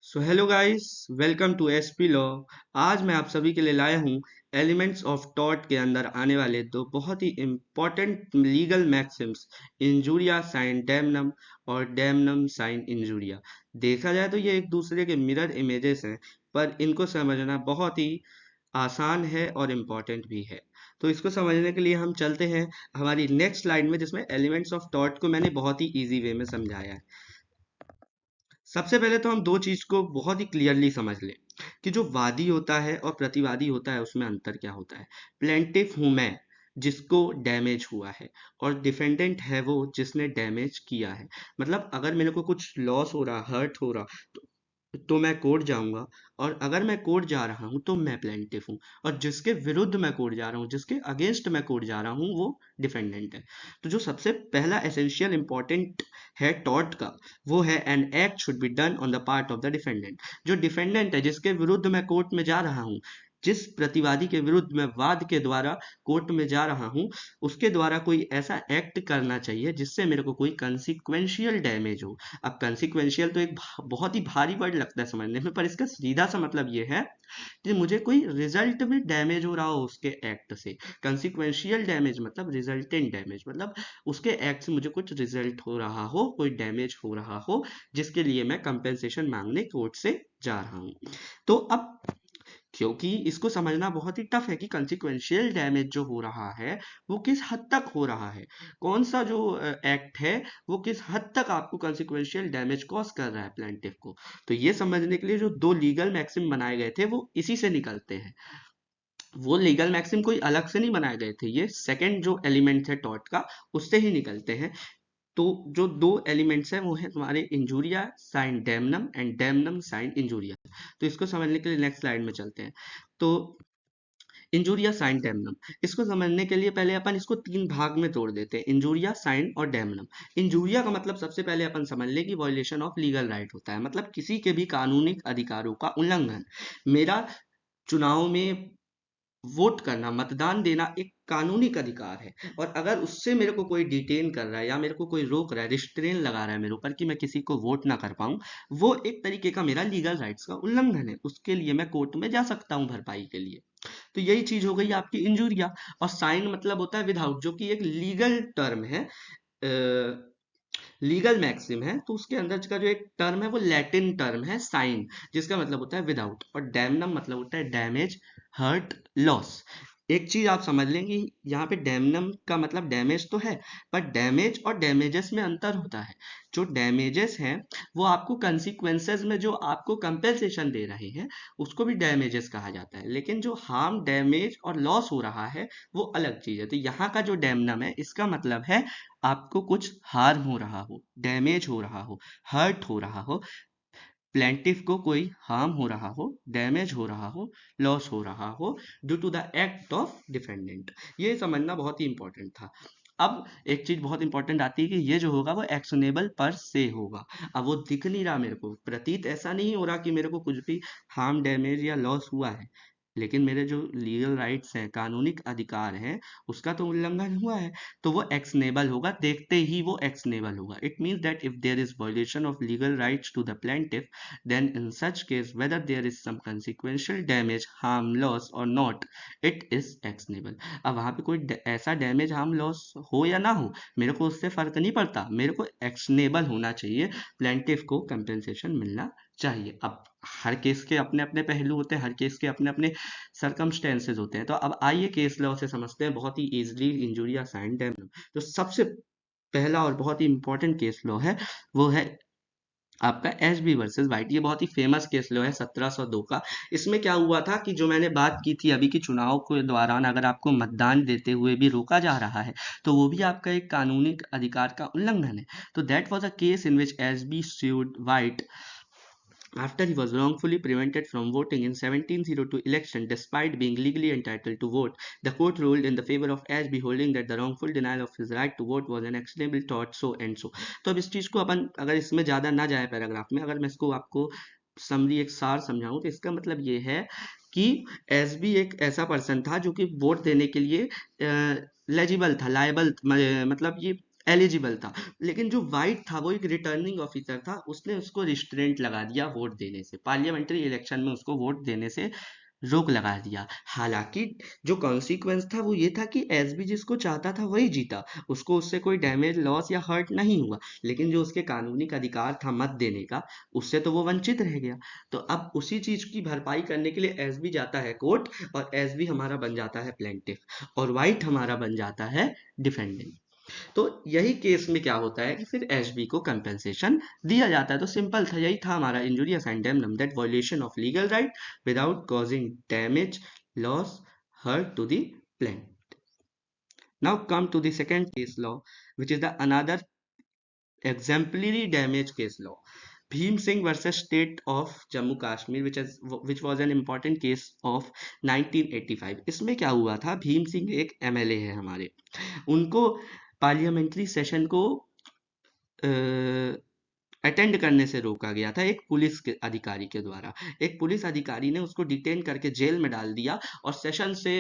So hello guys, welcome to SP law. आज मैं आप सभी के लिए लाया हूँ एलिमेंट्स ऑफ टॉर्ट के अंदर आने वाले दो बहुत ही important legal maxims, injuria sine damnum और डैमनम साइन इंजूरिया। देखा जाए तो ये एक दूसरे के मिरर इमेजेस हैं, पर इनको समझना बहुत ही आसान है और इम्पोर्टेंट भी है। तो इसको समझने के लिए हम चलते हैं हमारी नेक्स्ट स्लाइड में, जिसमें एलिमेंट्स ऑफ टॉर्ट को मैंने बहुत ही इजी वे में समझाया है। सबसे पहले तो हम दो चीज को बहुत ही क्लियरली समझ लें कि जो वादी होता है और प्रतिवादी होता है उसमें अंतर क्या होता है। प्लेंटिफ हूं मैं, जिसको डैमेज हुआ है, और डिफेंडेंट है वो जिसने डैमेज किया है। मतलब अगर मेरे को कुछ लॉस हो रहा, हर्ट हो रहा, तो मैं कोर्ट जाऊंगा, और अगर मैं कोर्ट जा रहा हूं तो मैं प्लेंटिफ हूं, और जिसके विरुद्ध मैं कोर्ट जा रहा हूं, जिसके अगेंस्ट मैं कोर्ट जा रहा हूं, वो डिफेंडेंट है। तो जो सबसे पहला एसेंशियल इंपॉर्टेंट है टॉर्ट का, वो है an act should be done on the part of the defendant. जो डिफेंडेंट है, जिसके विरुद्ध मैं कोर्ट में जा रहा हूँ, जिस प्रतिवादी के विरुद्ध मैं वाद के द्वारा कोर्ट में जा रहा हूँ, उसके द्वारा कोई ऐसा एक्ट करना चाहिए जिससे मेरे को कोई कंसिक्वेंशियल डैमेज हो। अब कंसिक्वेंशियल तो एक बहुत ही भारी वर्ड लगता है समझने में, पर इसका सीधा सा मतलब ये है कि मुझे कोई रिजल्ट में डैमेज हो रहा हो उसके एक्ट से। कंसिक्वेंशियल डैमेज मतलब रिजल्टेंट डैमेज, मतलब उसके एक्ट से मुझे कुछ रिजल्ट हो रहा हो, कोई डैमेज हो रहा हो, जिसके लिए मैं कंपेंसेशन मांगने कोर्ट से जा रहा हूँ। तो अब क्योंकि इसको समझना बहुत ही टफ है कि कंसिक्वेंशियल डैमेज जो हो रहा है वो किस हद तक हो रहा है, कौन सा जो एक्ट है वो किस हद तक आपको कंसिक्वेंशियल डैमेज कॉज कर रहा है प्लेंटिफ को। तो ये समझने के लिए जो दो लीगल मैक्सिम बनाए गए थे वो इसी से निकलते हैं। वो लीगल मैक्सिम कोई अलग से नहीं बनाए गए थे, ये सेकंड जो एलिमेंट है टॉर्ट का, उससे ही निकलते हैं। तो जो दो एलिमेंट्स हैं वो है तुम्हारे injuria sine damnum and damnum sine injuria. तो इसको समझने के लिए नेक्स्ट स्लाइड में चलते हैं। तो इंजूरिया साइन डैमनम, इसको समझने के लिए पहले अपन इसको तीन भाग में तोड़ देते हैं, इंजूरिया साइन और डैमनम। इंजूरिया का मतलब सबसे पहले अपन समझ लें कि वॉयलेशन ऑफ लीगल राइट होता है, मतलब किसी के भी कानूनी अधिकारों का उल्लंघन। मेरा चुनाव में वोट करना, मतदान देना एक कानूनिक अधिकार है, और अगर उससे मेरे को कोई डिटेन कर रहा है या मेरे को कोई रोक रहा है, रिस्ट्रेन लगा रहा है मेरे ऊपर कि मैं किसी को वोट ना कर पाऊं, वो एक तरीके का मेरा लीगल राइट्स का उल्लंघन है। उसके लिए मैं कोर्ट में जा सकता हूं भरपाई के लिए। तो यही चीज हो गई आपकी इंजूरिया। और साइन मतलब होता है विदाउट, जो कि एक लीगल टर्म है, लीगल मैक्सिम है। तो उसके अंदर का जो एक टर्म है वो लैटिन टर्म है साइन, जिसका मतलब होता है विदाउट। और डैमनम मतलब होता है डैमेज, हर्ट, लॉस। एक चीज आप समझ लेंगे, यहाँ पे डैमनम का मतलब डैमेज तो है, पर डैमेज और डैमेजेस में अंतर होता है। जो डैमेजेस हैं वो आपको कंसिक्वेंसेस में जो आपको कंपेंसेशन दे रहे हैं, उसको भी डैमेजेस कहा जाता है, लेकिन जो हार्म, डैमेज और लॉस हो रहा है वो अलग चीज है। तो यहाँ का जो डैमनम है, इसका मतलब है आपको कुछ हार्म हो रहा हो, डैमेज हो रहा हो, हर्ट हो रहा हो, प्लेंटिफ को कोई हार्म हो रहा हो, डैमेज हो रहा हो, लॉस हो रहा हो due to the act of defendant. ये समझना बहुत ही इंपॉर्टेंट था। अब एक चीज बहुत इंपॉर्टेंट आती है कि ये जो होगा वो एक्शनेबल पर से होगा। अब वो दिख नहीं रहा मेरे को, प्रतीत ऐसा नहीं हो रहा कि मेरे को कुछ भी हार्म, डैमेज या लॉस हुआ है, लेकिन मेरे जो लीगल राइट्स हैं, कानूनिक अधिकार हैं, उसका तो उल्लंघन हुआ है। तो वो एक्शनेबल होगा, देखते ही वो एक्शनेबल होगा। It means that if there is violation of legal rights to the plaintiff, then in such case whether there is some consequential damage, harm, loss or not, it is actionable। अब वहां पे कोई ऐसा damage, harm, loss हो या ना हो, मेरे को उससे फर्क नहीं पड़ता, मेरे को एक्शनेबल होना चाहिए, प्लेंटिफ को कंपेंसेशन मिलना चाहिए। अब हर केस के अपने अपने पहलू होते हैं, हर केस के अपने अपने सर्कमस्टेंसेज होते हैं। तो अब आइए केस लॉ से समझते हैं बहुत ही इजीली इंजूरिया साइन डैमनम। तो सबसे पहला और बहुत ही इंपॉर्टेंट केस लॉ है वो है आपका एच बी वर्सेस वाइट। ये बहुत ही फेमस केस लॉ है 1702 का। इसमें क्या हुआ था कि जो मैंने बात की थी अभी, कि चुनाव के दौरान अगर आपको मतदान देते हुए भी रोका जा रहा है, तो वो भी आपका एक कानूनी अधिकार का उल्लंघन है। तो that was a case in which H B sued White after he was wrongfully prevented from voting in 1702 election despite being legally entitled to vote. The court ruled in the favor of Ashby, holding that the wrongful denial of his right to vote was an actionable tort, so and so। तो अब इस चीज को अपन अगर इसमें ज्यादा ना जाए पैराग्राफ में, अगर मैं इसको आपको समरी एक सार समझाऊं, तो इसका मतलब ये है कि एस बी एक ऐसा पर्सन था जो कि वोट देने के लिए लेजिबल था, लायबल, मतलब ये एलिजिबल था। लेकिन जो वाइट था वो एक रिटर्निंग ऑफिसर था, उसने उसको रिस्ट्रेंट लगा दिया वोट देने से, पार्लियामेंट्री इलेक्शन में उसको वोट देने से रोक लगा दिया। हालांकि जो कॉन्सिक्वेंस था वो ये था कि एसबी जिसको चाहता था वही जीता, उसको उससे कोई डैमेज लॉस या हर्ट नहीं हुआ, लेकिन जो उसके कानूनी अधिकार था मत देने का, उससे तो वो वंचित रह गया। तो अब उसी चीज की भरपाई करने के लिए एसबी जाता है कोर्ट, और एसबी हमारा बन जाता है प्लेंटिफ, और वाइट हमारा बन जाता है डिफेंडेंट। तो यही केस में क्या होता है कि फिर एचबी को कंपेंसेशन दिया जाता है। तो सिंपल था, यही था हमारा injurious and damage, that violation of legal right without causing damage, loss, hurt to the plant. Now come to the second case law, which is the another exemplary damage case law, Bhim Singh versus State of Jammu Kashmir, which was an important case of 1985। इसमें क्या हुआ था, भीम सिंह एक MLA है हमारे, उनको parliamentary session को attend करने से रोका गया था एक पुलिस के अधिकारी के द्वारा। एक पुलिस अधिकारी ने उसको डिटेन करके जेल में डाल दिया, और सेशन से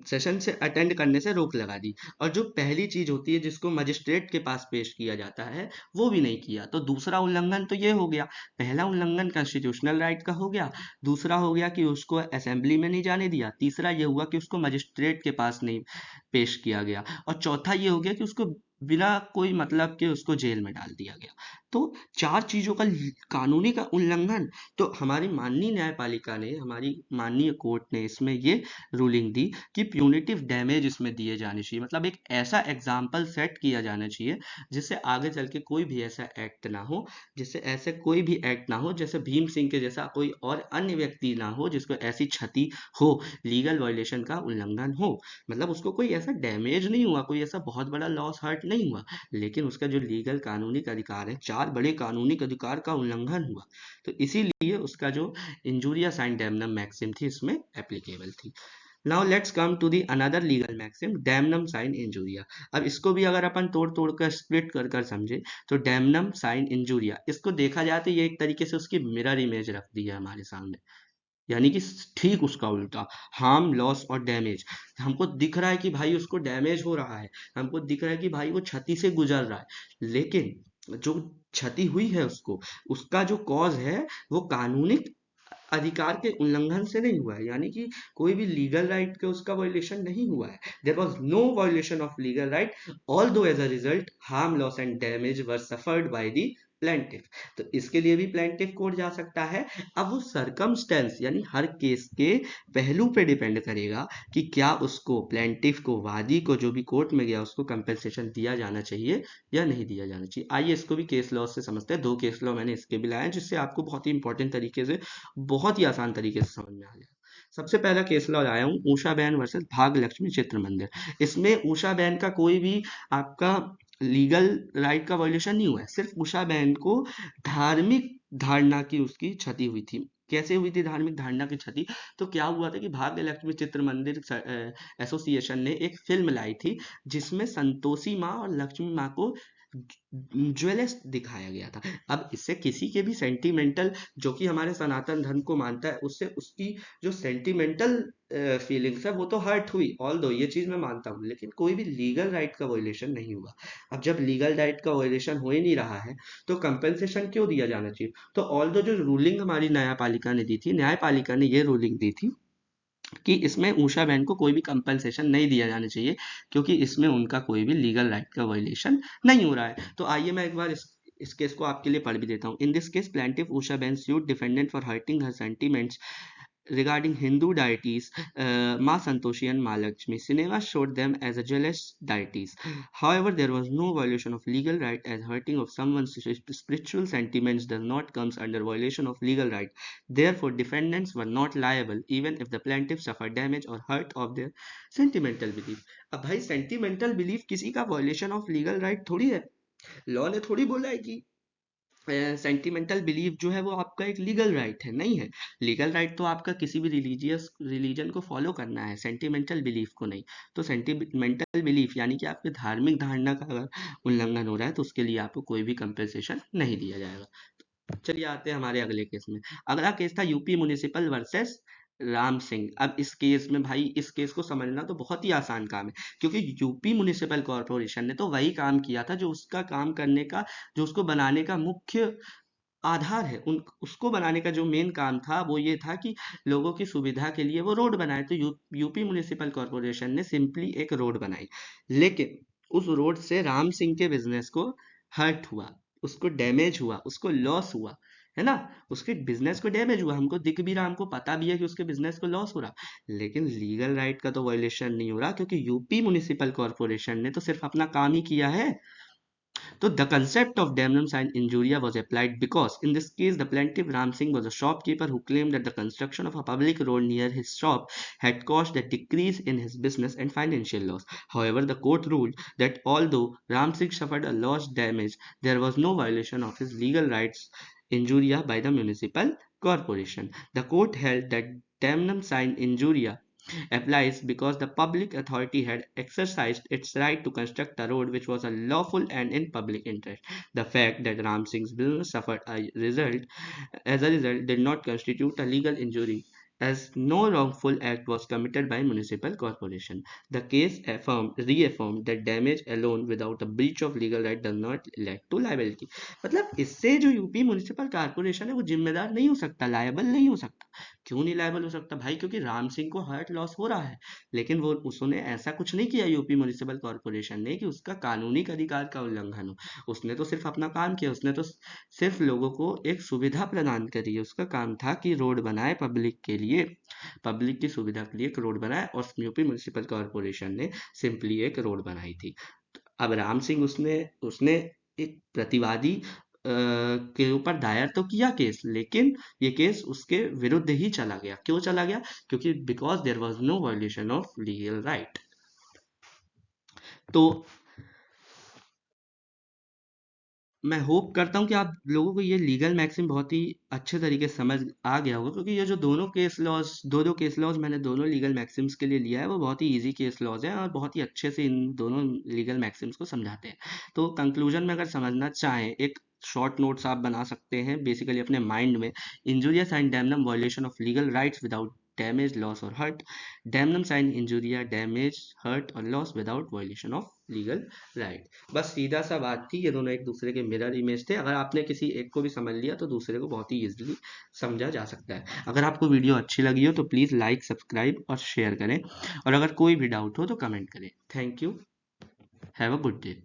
सेशन से अटेंड करने से रोक लगा दी। और जो पहली चीज होती है जिसको मजिस्ट्रेट के पास पेश किया जाता है, वो भी नहीं किया। तो दूसरा उल्लंघन तो ये हो गया, पहला उल्लंघन कॉन्स्टिट्यूशनल राइट का हो गया, दूसरा हो गया कि उसको असेंबली में नहीं जाने दिया, तीसरा ये हुआ कि उसको मजिस्ट्रेट के पास नहीं पेश किया गया, और चौथा ये हो गया कि उसको बिना कोई मतलब के उसको जेल में डाल दिया गया। तो चार चीजों का कानूनी का उल्लंघन। तो हमारी माननीय न्यायपालिका ने, हमारी माननीय कोर्ट ने इसमें ये रूलिंग दी कि प्यूनिटिव डैमेज इसमें दिए जाने चाहिए, मतलब एक ऐसा एग्जाम्पल सेट किया जाना चाहिए जिससे आगे चल के कोई भी ऐसा एक्ट ना हो, जिससे ऐसे कोई भी एक्ट ना हो, जैसे भीम सिंह के जैसा कोई और अन्य व्यक्ति ना हो जिसको ऐसी क्षति हो, लीगल वायलेशन का उल्लंघन हो। मतलब उसको कोई ऐसा डैमेज नहीं हुआ, कोई ऐसा बहुत बड़ा लॉस हर्ट नहीं हुआ, लेकिन उसका जो लीगल कानूनी अधिकार है, चार बड़े कानूनी अधिकार का उल्लंघन हुआ। तो इसीलिए उसका जो इंजूरियस एंड डैमनम मैक्सिम थी इसमें एप्लीकेबल थी। Now let's come to the another legal maxim, damnum sine injuria. अब इसको भी अगर अपन तोड़ तोड़ कर स्प्लिट कर कर समझे, तो डैमनम साइन इंजूरिया, इसको देखा जाए तो ये एक तरीके से उसकी मिरर इमेज रख दी है हमारे सामने, यानी कि ठीक उसका उल्टा, हार्म, लॉस और डैमेज। हमको दिख रहा है कि भाई उसको डैमेज हो रहा है, हमको दिख रहा है कि भाई वो क्षति से गुजर रहा है, लेकिन जो क्षति हुई है उसको, उसका जो कॉज है वो कानूनी अधिकार के उल्लंघन से नहीं हुआ है, यानी कि कोई भी लीगल राइट के उसका वायलेशन नहीं हुआ है। There was no violation of legal right, although as a result harm, loss and damage were suffered by the plaintiff. तो इसके लिए भी प्लेंटिफ कोर्ट जा सकता है। अब वो सरकमस्टेंस, यानी हर केस के पहलू पे डिपेंड करेगा कि क्या उसको, प्लेंटिफ को, वादी को, जो भी कोर्ट में गया उसको कंपेंसेशन दिया जाना चाहिए या नहीं दिया जाना चाहिए। आइए इसको भी केस लॉ से समझते हैं। दो केस लॉ मैंने इसके भी लाए हैं जिससे आपको बहुत ही इंपॉर्टेंट तरीके से, बहुत ही आसान तरीके से समझ में आ जाएगा। सबसे पहला केस लॉ लाया हूँ, ऊषा बैन वर्सेस भाग लक्ष्मी चित्र मंदिर। इसमें ऊषा बैन का कोई भी आपका लीगल राइट का वायलेशन नहीं हुआ है, सिर्फ उषा बहन को धार्मिक धारणा की उसकी क्षति हुई थी। कैसे हुई थी धार्मिक धारणा की क्षति? तो क्या हुआ था कि भाग्य लक्ष्मी चित्र मंदिर एसोसिएशन ने एक फिल्म लाई थी जिसमें संतोषी माँ और लक्ष्मी माँ को ज्वेलर्स दिखाया गया था। अब इससे किसी के भी सेंटिमेंटल, जो कि हमारे सनातन धर्म को मानता है, उससे उसकी जो सेंटिमेंटल फीलिंग्स है वो तो हर्ट हुई, ऑल दो ये चीज मैं मानता हूँ, लेकिन कोई भी लीगल राइट का वायलेशन नहीं हुआ। अब जब लीगल राइट का वायलेशन हो ही नहीं रहा है तो कंपेंसेशन क्यों दिया जाना चाहिए? तो ऑल दो जो रूलिंग हमारी न्यायपालिका ने दी थी, न्यायपालिका ने ये रूलिंग दी थी कि इसमें ऊषा बहन को कोई भी कंपनसेशन नहीं दिया जाना चाहिए, क्योंकि इसमें उनका कोई भी लीगल राइट का वायलेशन नहीं हो रहा है। तो आइए मैं एक बार इस केस को आपके लिए पढ़ भी देता हूँ। In this case plaintiff Usha बहन sued defendant for hurting her sentiments regarding Hindu deities, Ma Santoshi and Ma Lakshmi. Cinema showed them as a jealous deities. However, there was no violation of legal right, as hurting of someone's spiritual sentiments does not comes under violation of legal right. Therefore, defendants were not liable even if the plaintiff suffered damage or hurt of their sentimental belief. अब भाई sentimental belief किसी का violation of legal right थोड़ी है। Law ने थोड़ी बोला है कि सेंटिमेंटल बिलीफ जो है वो आपका एक लीगल राइट है, नहीं है। लीगल राइट तो आपका किसी भी रिलीजन को फॉलो करना है, सेंटिमेंटल बिलीफ को नहीं। तो सेंटिमेंटल बिलीफ यानी कि आपके धार्मिक धारणा का अगर उल्लंघन हो रहा है तो उसके लिए आपको कोई भी कंपेंसेशन नहीं दिया जाएगा। चलिए आते हैं हमारे अगले केस में। अगला केस था UP municipal versus Ram Singh. अब इस केस में भाई, इस केस को समझना तो बहुत ही आसान काम है, क्योंकि यूपी म्युनिसिपल कॉरपोरेशन ने तो वही काम किया था जो उसका काम करने का, जो उसको बनाने का मुख्य आधार है। उन उसको बनाने का जो मेन काम था वो ये था कि लोगों की सुविधा के लिए वो रोड बनाए। तो यूपी म्युनिसिपल कॉरपोरेशन ने सिंपली एक रोड बनाई, लेकिन उस रोड से राम सिंह के बिजनेस को हर्ट हुआ, उसको डैमेज हुआ, उसको लॉस हुआ, है ना। उसके बिजनेस को डैमेज हुआ, हमको दिख भी रहा, हमको पता भी है कि उसके बिजनेस को लॉस हो रहा, लेकिन लीगल राइट का तो वायलेशन नहीं हो रहा, क्योंकि यूपी म्युनिसिपल कॉरपोरेशन ने तो सिर्फ अपना काम ही किया है। So the concept of damnum sine injuria was applied because in this case the plaintiff Ram Singh was a shopkeeper who claimed that the construction of a public road near his shop had caused a decrease in his business and financial loss. However, the court ruled that although Ram Singh suffered a loss damage, there was no violation of his legal rights injuria by the municipal corporation. The court held that damnum sine injuria applies because the public authority had exercised its right to construct a road which was a lawful and in public interest. The fact that Ram Singh's business suffered as a result, did not constitute a legal injury, as no wrongful act was committed by municipal corporation. The case reaffirmed that damage alone without a breach of legal right does not lead to liability. मतलब इससे जो UP municipal corporation है वो जिम्मेदार नहीं हो सकता, liable नहीं हो सकता। क्यों नहीं लायबल हो सकता भाई? क्योंकि राम सिंह को हर्ट लॉस हो रहा है, लेकिन वो उसने ऐसा कुछ नहीं किया यूपी म्युनिसिपल कॉर्पोरेशन ने कि उसका कानूनी अधिकार का उल्लंघन हो। उसने तो सिर्फ अपना काम किया, उसने तो सिर्फ लोगों को एक सुविधा प्रदान करी है। उसका काम था कि रोड बनाए पब्लिक के लिए, पब्लिक की सुविधा के लिए एक रोड बनाए, और यूपी म्युनिसिपल कॉर्पोरेशन ने सिंपली एक रोड बनाई थी। अब राम सिंह, उसने उसने एक प्रतिवादी के ऊपर दायर तो किया केस, लेकिन ये केस उसके विरुद्ध ही चला गया। क्यों चला गया? क्योंकि because there was no violation of legal right. तो मैं होप करता हूँ कि आप लोगों को ये लीगल मैक्सिम बहुत ही अच्छे तरीके से समझ आ गया होगा, क्योंकि ये जो दोनों केस लॉज, दो केस लॉज मैंने दोनों लीगल मैक्सिम्स के लिए लिया है, वो बहुत ही इजी केस लॉज हैं और बहुत ही अच्छे से इन दोनों लीगल मैक्सिम्स को समझाते हैं। तो कंक्लूजन में अगर समझना चाहें, एक शॉर्ट नोट्स आप बना सकते हैं बेसिकली अपने माइंड में। Injurious and damnum violation of legal rights without damage, loss और hurt. Damnum sine injuria, damage, hurt और loss without violation of legal right. बस सीधा सा बात थी, ये दोनों एक दूसरे के मिरर इमेज थे। अगर आपने किसी एक को भी समझ लिया तो दूसरे को बहुत ही इजीली समझा जा सकता है। अगर आपको वीडियो अच्छी लगी हो तो प्लीज़ लाइक, सब्सक्राइब और शेयर करें, और अगर कोई भी डाउट हो तो कमेंट करें। Thank you. Have a good day.